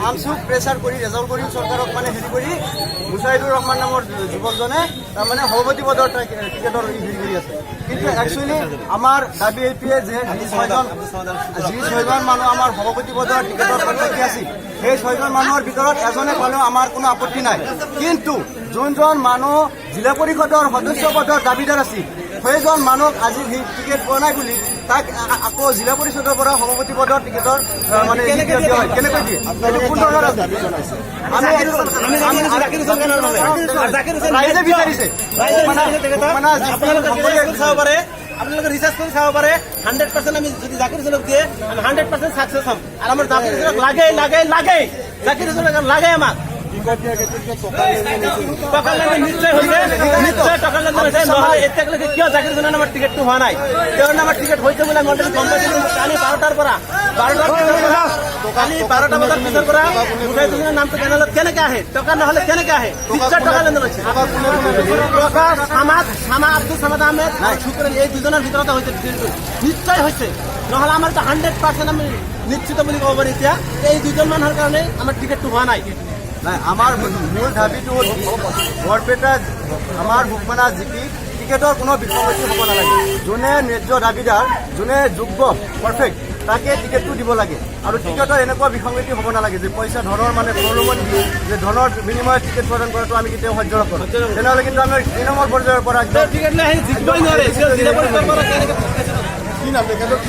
আমচুক pressure কৰি result কৰি চৰকাৰক মানে হেৰি কৰি মুছাহিদুৰ ৰহমান নামৰ যুৱকজনে তাৰমানে সভাপতি পদৰ টিকেটৰ হেৰি কৰি আছে। কিন্তু একচুৱেলি আমাৰ দাবী এইটোৱে যে যি ছয়জন মানুহ আমাৰ সভাপতি পদৰ টিকেটৰ প্ৰাৰ্থী আছিল, সেই 6জন মানুহৰ ভিতৰত এজনে পালেও আমাৰ কোনো আপত্তি নাই। কিন্তু যোনজন মানুহ জিলা পৰিষদৰ সদস্য পদৰ দাবীদাৰ আছিল, সেইজন মানুহক আজি টিকেট পোৱা নাই বুলি তাক আকৌ জিলা পৰিষদৰ পৰা সভাপতি পদৰ টিকেটৰ মানে কেনেকৈ দিয়ে? কোন ধৰণৰ ৰাইজে বিচাৰিছে চাব পাৰে, আপোনালোকে ৰিচাৰ্চ কৰি চাব পাৰে। 100% আমি যদি জাকিৰ হুছেইনক দিয়ে আমি 100% সাকসেস হম। আর আমার জাকির হুছেইনক লাগে জাকির হুছেইনক লাগে আমাক টকা লেনদেন নিশ্চয় হৈছে, নিশ্চয় টকা লেনদেন হৈছে। নহ'লে এতিয়ালৈকে কিয় জাকিৰ হুছেইনৰ আমাৰ টিকেটটো হোৱা নাই? তেওঁৰ আমাৰ টিকেট হৈছে বুলি আমি অলৰেডি গম পাইছিলোঁ। কালি 12টাৰ পৰা কালি 12টা বজাৰ পিছৰ পৰা মুছাহিদ হুছেইনৰ নামটো জেনেৰেলত কেনেকৈ আহে? টকা নহ'লে কেনেকৈ আহে? নিশ্চয় টকা লেনদেন হৈছে। আব্দুল সামাদ আহমেদ শুক্রেন এই দুজনের ভিতরতে হয়েছে, নিশ্চয় হয়েছে। নহলে আমার তো 100% আমি নিশ্চিত বলে কব পারি। এতিয়া এই দুজন মানুহৰ কাৰণে আমাৰ টিকেটটো হোৱা নাই। আমাৰ মূল দাবীটো হ'ল বৰপেটা আমাৰ হুকমানা জিপি টিকেটৰ কোনো বিসংগতি হ'ব নালাগে। যোনে ন্যায্য দাবীদাৰ, যোনে যোগ্য পাৰফেক্ট, তাকে টিকেটটো দিব লাগে। আৰু টিকেটৰ এনেকুৱা বিসংগতি হ'ব নালাগে যে পইচা ধনৰ মানে প্ৰলোভন দি যে ধনৰ বিনিময়ত টিকেট প্ৰদান কৰাটো আমি কেতিয়াও সহ্য নকৰোঁ। তেনেহ'লে কিন্তু আমি তৃণমূল পৰ্যায়ৰ পৰা টিকেট নাই জিকিবই নোৱাৰে।